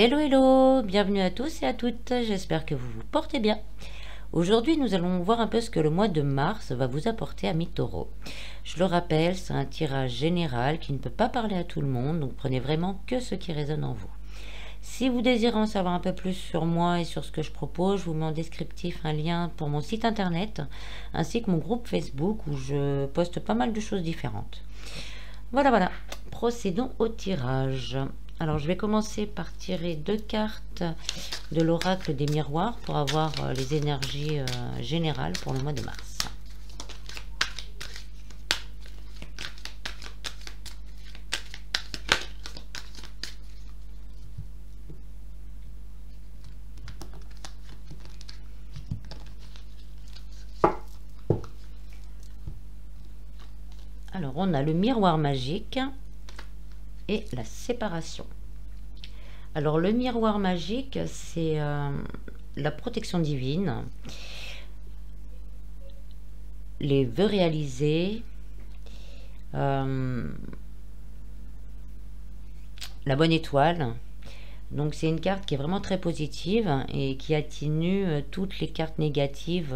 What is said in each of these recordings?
Hello hello, bienvenue à tous et à toutes, j'espère que vous vous portez bien. Aujourd'hui nous allons voir un peu ce que le mois de mars va vous apporter amis taureaux. Je le rappelle, c'est un tirage général qui ne peut pas parler à tout le monde, donc prenez vraiment que ce qui résonne en vous. Si vous désirez en savoir un peu plus sur moi et sur ce que je propose, je vous mets en descriptif un lien pour mon site internet ainsi que mon groupe Facebook où je poste pas mal de choses différentes. Voilà, procédons au tirage. Alors je vais commencer par tirer 2 cartes de l'oracle des miroirs pour avoir les énergies générales pour le mois de mars. Alors on a le miroir magique et la séparation. Alors le miroir magique, c'est la protection divine, les vœux réalisés, la bonne étoile. Donc c'est une carte qui est vraiment très positive et qui atténue toutes les cartes négatives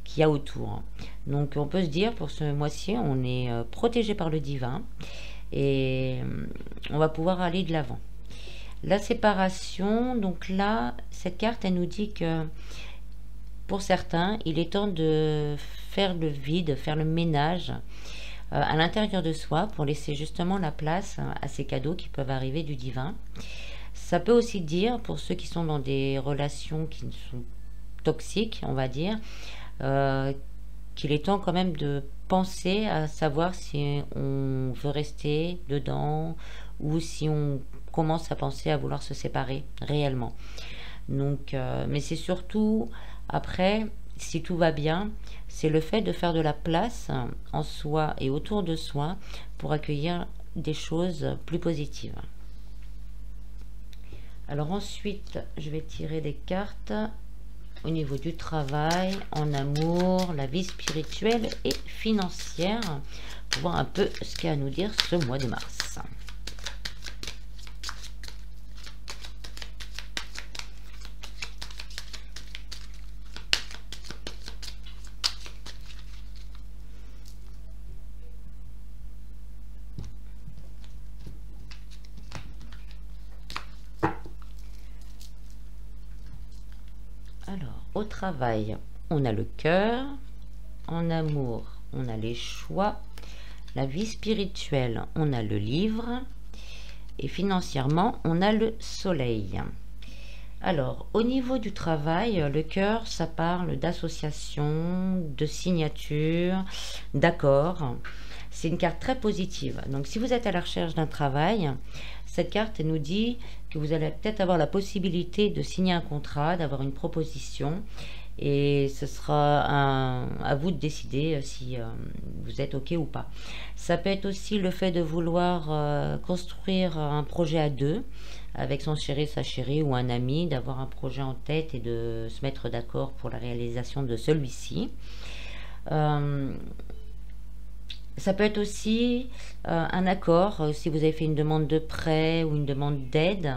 qu'il y a autour. Donc on peut se dire pour ce mois-ci, on est protégé par le divin et on va pouvoir aller de l'avant. La séparation, donc là, cette carte, elle nous dit que pour certains, il est temps de faire le vide, faire le ménage à l'intérieur de soi pour laisser justement la place à ces cadeaux qui peuvent arriver du divin. Ça peut aussi dire, pour ceux qui sont dans des relations qui sont toxiques, on va dire, qu'il est temps quand même de penser à savoir si on veut rester dedans ou si on commence à penser à vouloir se séparer réellement. Donc, mais c'est surtout après, si tout va bien, c'est le fait de faire de la place en soi et autour de soi pour accueillir des choses plus positives. Alors ensuite, je vais tirer des cartes au niveau du travail, en amour, la vie spirituelle et financière, pour voir un peu ce qu'a à nous dire ce mois de mars. Alors, au travail, on a le cœur. En amour, on a les choix. La vie spirituelle, on a le livre. Et financièrement, on a le soleil. Alors, au niveau du travail, le cœur, ça parle d'association, de signature, d'accord. C'est une carte très positive. Donc, si vous êtes à la recherche d'un travail, cette carte elle nous dit que vous allez peut-être avoir la possibilité de signer un contrat, d'avoir une proposition. Et ce sera à vous de décider si vous êtes OK ou pas. Ça peut être aussi le fait de vouloir construire un projet à deux, avec son chéri, sa chérie ou un ami, d'avoir un projet en tête et de se mettre d'accord pour la réalisation de celui-ci. Ça peut être aussi un accord, si vous avez fait une demande de prêt ou une demande d'aide,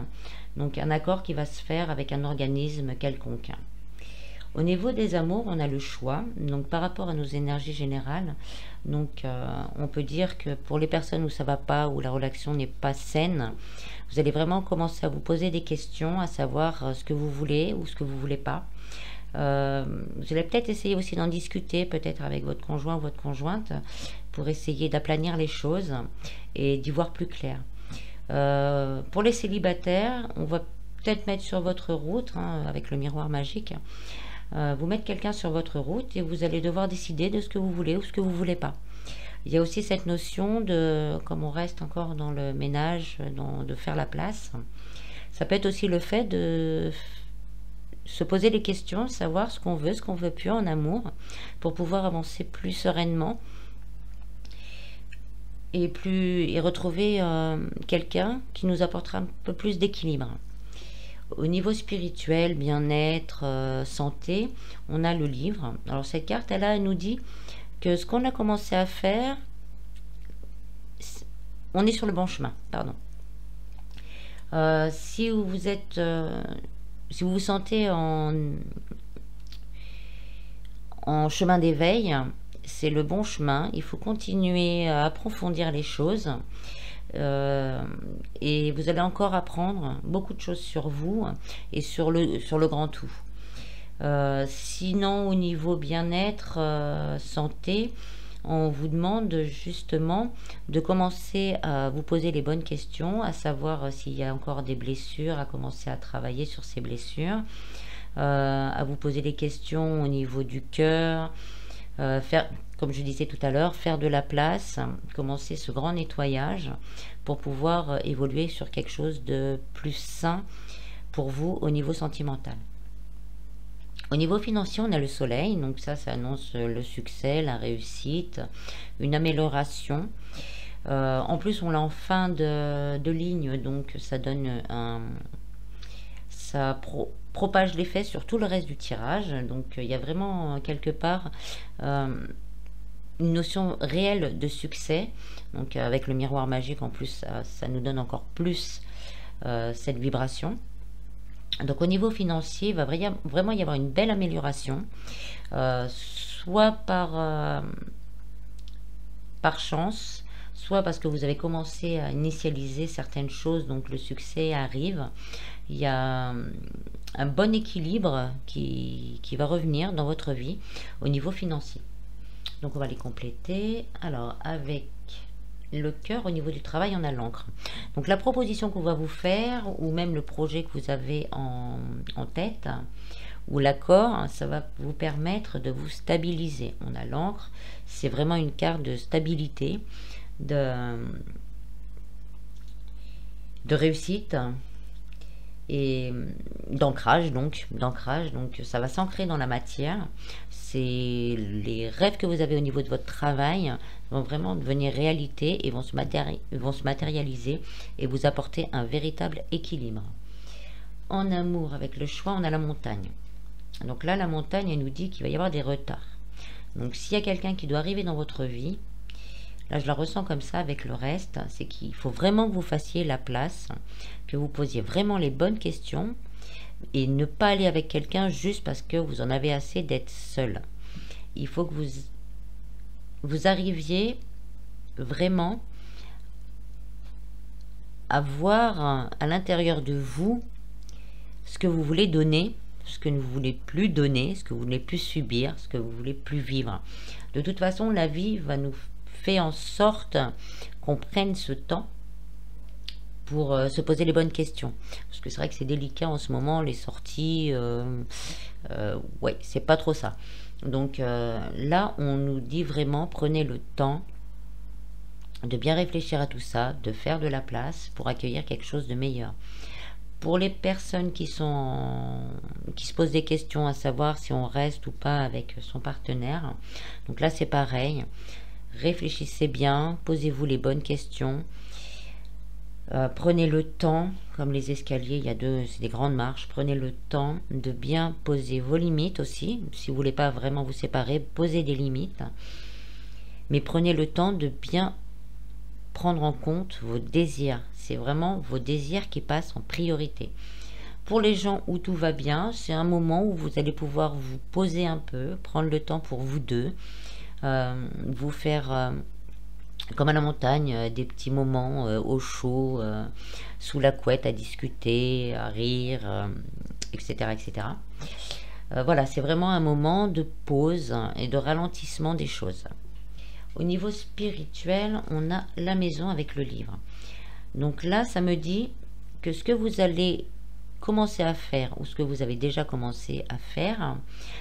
donc un accord qui va se faire avec un organisme quelconque. Au niveau des amours, on a le choix, donc par rapport à nos énergies générales, donc on peut dire que pour les personnes où ça ne va pas, où la relation n'est pas saine, vous allez vraiment commencer à vous poser des questions, à savoir ce que vous voulez ou ce que vous ne voulez pas. Vous allez peut-être essayer aussi d'en discuter, peut-être avec votre conjoint ou votre conjointe, pour essayer d'aplanir les choses et d'y voir plus clair. Pour les célibataires, on va peut-être mettre sur votre route, avec le miroir magique, vous mettre quelqu'un sur votre route et vous allez devoir décider de ce que vous voulez ou ce que vous ne voulez pas. Il y a aussi cette notion de, comme on reste encore dans le ménage, de faire la place, ça peut être aussi le fait de se poser les questions, savoir ce qu'on veut plus en amour, pour pouvoir avancer plus sereinement et retrouver quelqu'un qui nous apportera un peu plus d'équilibre. Au niveau spirituel, bien-être, santé, on a le livre. Alors cette carte, elle nous dit que ce qu'on a commencé à faire, on est sur le bon chemin, pardon. Si vous êtes, si vous vous sentez en chemin d'éveil, c'est le bon chemin. Il faut continuer à approfondir les choses. Et vous allez encore apprendre beaucoup de choses sur vous et sur le grand tout. Sinon, au niveau bien-être, santé, on vous demande justement de commencer à vous poser les bonnes questions, à savoir s'il y a encore des blessures, à commencer à travailler sur ces blessures, à vous poser des questions au niveau du cœur, faire, comme je disais tout à l'heure, faire de la place, commencer ce grand nettoyage pour pouvoir évoluer sur quelque chose de plus sain pour vous au niveau sentimental. Au niveau financier, on a le soleil, donc ça annonce le succès, la réussite, une amélioration. En plus, on l'a en fin de ligne, donc ça donne ça propage l'effet sur tout le reste du tirage. Donc il y a vraiment quelque part une notion réelle de succès. Donc avec le miroir magique, en plus, ça nous donne encore plus cette vibration. Donc au niveau financier, il va vraiment y avoir une belle amélioration, soit par chance, soit parce que vous avez commencé à initialiser certaines choses, donc le succès arrive. Il y a un bon équilibre qui va revenir dans votre vie au niveau financier. Donc on va les compléter. Alors avec le cœur, au niveau du travail, on a l'encre. Donc la proposition qu'on va vous faire, ou même le projet que vous avez en tête, ou l'accord, ça va vous permettre de vous stabiliser. On a l'encre, c'est vraiment une carte de stabilité, de réussite et d'ancrage, donc ça va s'ancrer dans la matière. C'est les rêves que vous avez au niveau de votre travail vont vraiment devenir réalité et vont se matérialiser et vous apporter un véritable équilibre. En amour, avec le choix, on a la montagne. Donc là, la montagne, elle nous dit qu'il va y avoir des retards. Donc s'il y a quelqu'un qui doit arriver dans votre vie, là je la ressens comme ça avec le reste, c'est qu'il faut vraiment que vous fassiez la place, que vous posiez vraiment les bonnes questions et ne pas aller avec quelqu'un juste parce que vous en avez assez d'être seul. Il faut que vous arriviez vraiment à voir à l'intérieur de vous ce que vous voulez donner, ce que vous ne voulez plus donner, ce que vous ne voulez plus subir, ce que vous ne voulez plus vivre. De toute façon, la vie va nous faire en sorte qu'on prenne ce temps pour se poser les bonnes questions. Parce que c'est vrai que c'est délicat en ce moment, les sorties, ouais, c'est pas trop ça. Donc là, on nous dit vraiment, prenez le temps de bien réfléchir à tout ça, de faire de la place pour accueillir quelque chose de meilleur. Pour les personnes qui se posent des questions à savoir si on reste ou pas avec son partenaire, donc là c'est pareil, réfléchissez bien, posez-vous les bonnes questions, prenez le temps, comme les escaliers, c'est des grandes marches, prenez le temps de bien poser vos limites aussi, si vous voulez pas vraiment vous séparer, posez des limites, mais prenez le temps de bien prendre en compte vos désirs. C'est vraiment vos désirs qui passent en priorité. Pour les gens où tout va bien, c'est un moment où vous allez pouvoir vous poser un peu, prendre le temps pour vous deux, vous faire, comme à la montagne, des petits moments au chaud, sous la couette, à discuter, à rire, etc. etc. Voilà, c'est vraiment un moment de pause et de ralentissement des choses. Au niveau spirituel, on a la maison avec le livre. Donc là, ça me dit que ce que vous allez commencer à faire ou ce que vous avez déjà commencé à faire,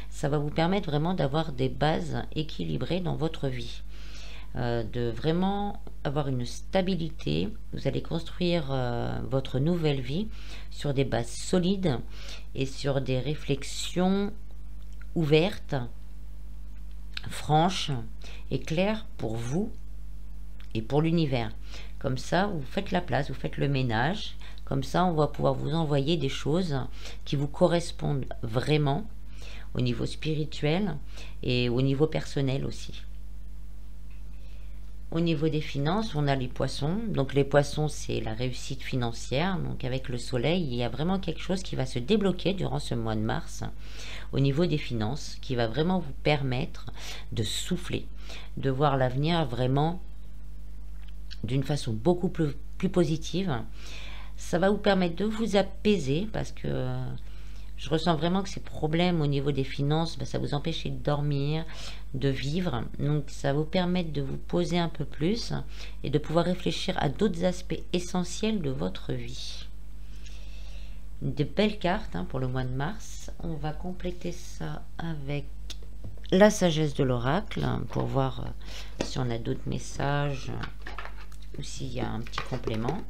ça va vous permettre vraiment d'avoir des bases équilibrées dans votre vie. De vraiment avoir une stabilité. Vous allez construire votre nouvelle vie sur des bases solides et sur des réflexions ouvertes, franche et claire pour vous et pour l'univers. Comme ça, vous faites la place, vous faites le ménage. Comme ça, on va pouvoir vous envoyer des choses qui vous correspondent vraiment au niveau spirituel et au niveau personnel aussi. Au niveau des finances, on a les poissons. Donc les poissons, c'est la réussite financière. Donc avec le soleil, il y a vraiment quelque chose qui va se débloquer durant ce mois de mars au niveau des finances, qui va vraiment vous permettre de souffler, de voir l'avenir vraiment d'une façon beaucoup plus positive. Ça va vous permettre de vous apaiser parce que je ressens vraiment que ces problèmes au niveau des finances, ça vous empêche de dormir, de vivre. Donc ça va vous permettre de vous poser un peu plus et de pouvoir réfléchir à d'autres aspects essentiels de votre vie. De belles cartes pour le mois de mars. On va compléter ça avec la sagesse de l'oracle pour voir si on a d'autres messages ou s'il y a un petit complément.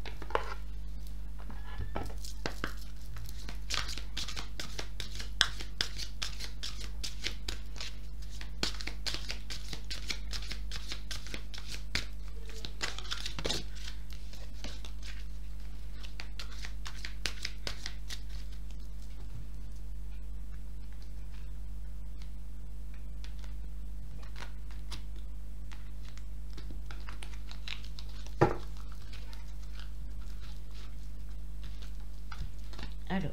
Alors,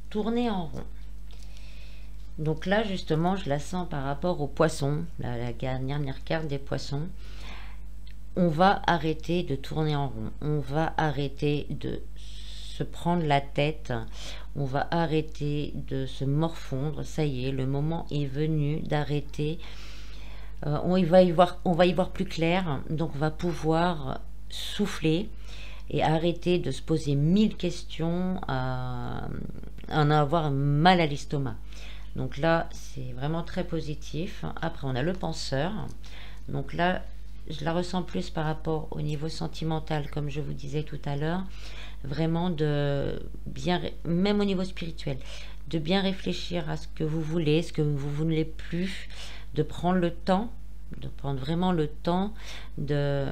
tourner en rond. Donc là, justement, je la sens par rapport aux poissons, la dernière carte des poissons. On va arrêter de tourner en rond. On va arrêter de se prendre la tête. On va arrêter de se morfondre. Ça y est, le moment est venu d'arrêter. On va y voir plus clair. Donc, on va pouvoir souffler et arrêter de se poser 1000 questions, en avoir mal à l'estomac. Donc là, c'est vraiment très positif. Après, on a le penseur. Donc là, je la ressens plus par rapport au niveau sentimental, comme je vous disais tout à l'heure. Vraiment de bien, même au niveau spirituel, de bien réfléchir à ce que vous voulez, ce que vous ne voulez plus, de prendre le temps, de prendre vraiment le temps de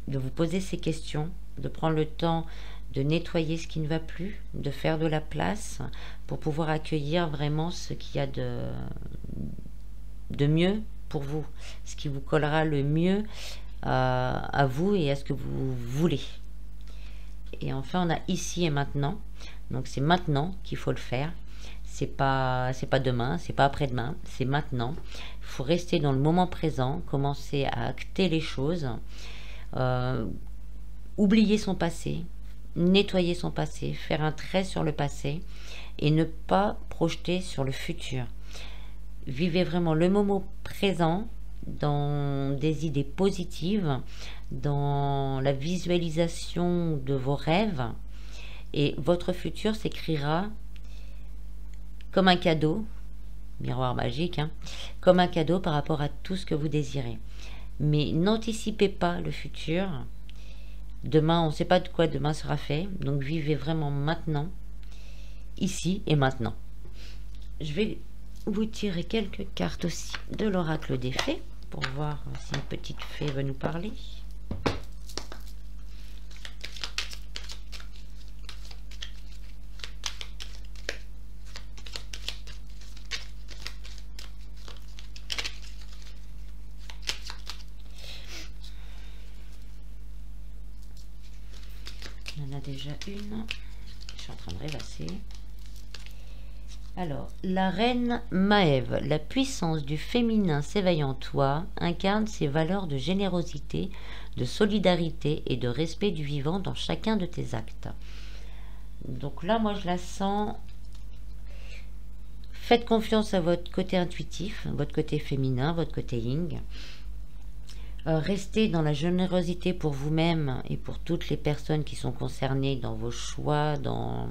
vous poser ces questions, de prendre le temps de nettoyer ce qui ne va plus, de faire de la place pour pouvoir accueillir vraiment ce qu'il y a de mieux pour vous, ce qui vous collera le mieux à vous et à ce que vous voulez. Et enfin, on a ici et maintenant. Donc c'est maintenant qu'il faut le faire. C'est pas demain, c'est pas après-demain, c'est maintenant. Il faut rester dans le moment présent, commencer à acter les choses. Oublier son passé, nettoyer son passé, faire un trait sur le passé et ne pas projeter sur le futur. Vivez vraiment le moment présent dans des idées positives, dans la visualisation de vos rêves et votre futur s'écrira comme un cadeau, miroir magique, comme un cadeau par rapport à tout ce que vous désirez. Mais n'anticipez pas le futur. Demain, on ne sait pas de quoi demain sera fait. Donc, vivez vraiment maintenant, ici et maintenant. Je vais vous tirer quelques cartes aussi de l'oracle des fées pour voir si une petite fée veut nous parler. Il y en a déjà une. Je suis en train de rêvasser. Alors, la reine Maève, la puissance du féminin s'éveille en toi, incarne ses valeurs de générosité, de solidarité et de respect du vivant dans chacun de tes actes. Donc là, moi, je la sens. Faites confiance à votre côté intuitif, votre côté féminin, votre côté yin. Restez dans la générosité pour vous-même et pour toutes les personnes qui sont concernées dans vos choix, dans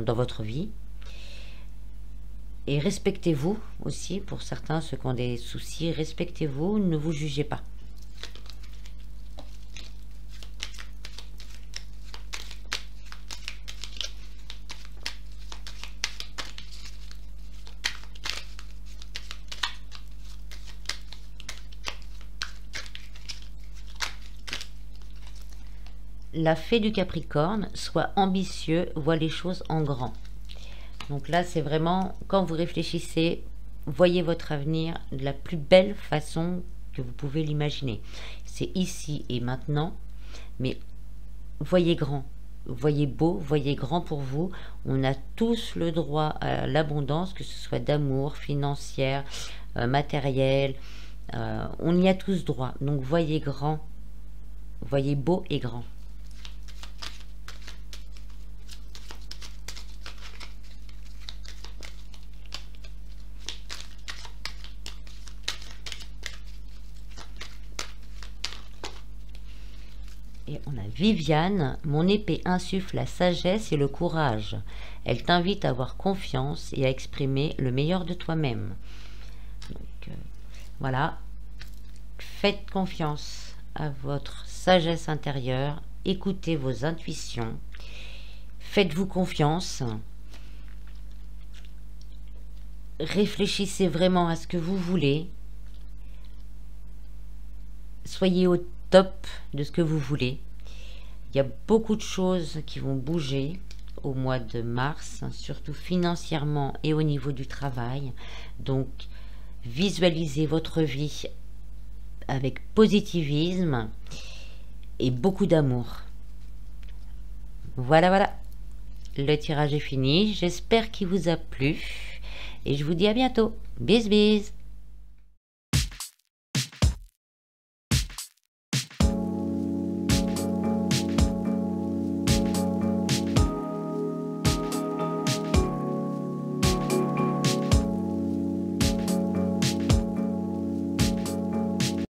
votre vie. Et respectez-vous aussi, pour certains, ceux qui ont des soucis, respectez-vous, ne vous jugez pas. La fée du Capricorne, sois ambitieux, vois les choses en grand. Donc là, c'est vraiment, quand vous réfléchissez, voyez votre avenir de la plus belle façon que vous pouvez l'imaginer. C'est ici et maintenant, mais voyez grand, voyez beau, voyez grand pour vous. On a tous le droit à l'abondance, que ce soit d'amour, financière, matériel. On y a tous droit. Donc voyez grand, voyez beau et grand. Et on a Viviane, mon épée insuffle la sagesse et le courage. Elle t'invite à avoir confiance et à exprimer le meilleur de toi-même. Donc voilà, faites confiance à votre sagesse intérieure, écoutez vos intuitions, faites-vous confiance, réfléchissez vraiment à ce que vous voulez, soyez au top de ce que vous voulez. Il y a beaucoup de choses qui vont bouger au mois de mars, surtout financièrement et au niveau du travail. Donc, visualisez votre vie avec positivisme et beaucoup d'amour. Voilà, voilà. Le tirage est fini. J'espère qu'il vous a plu. Et je vous dis à bientôt. Bis, bis.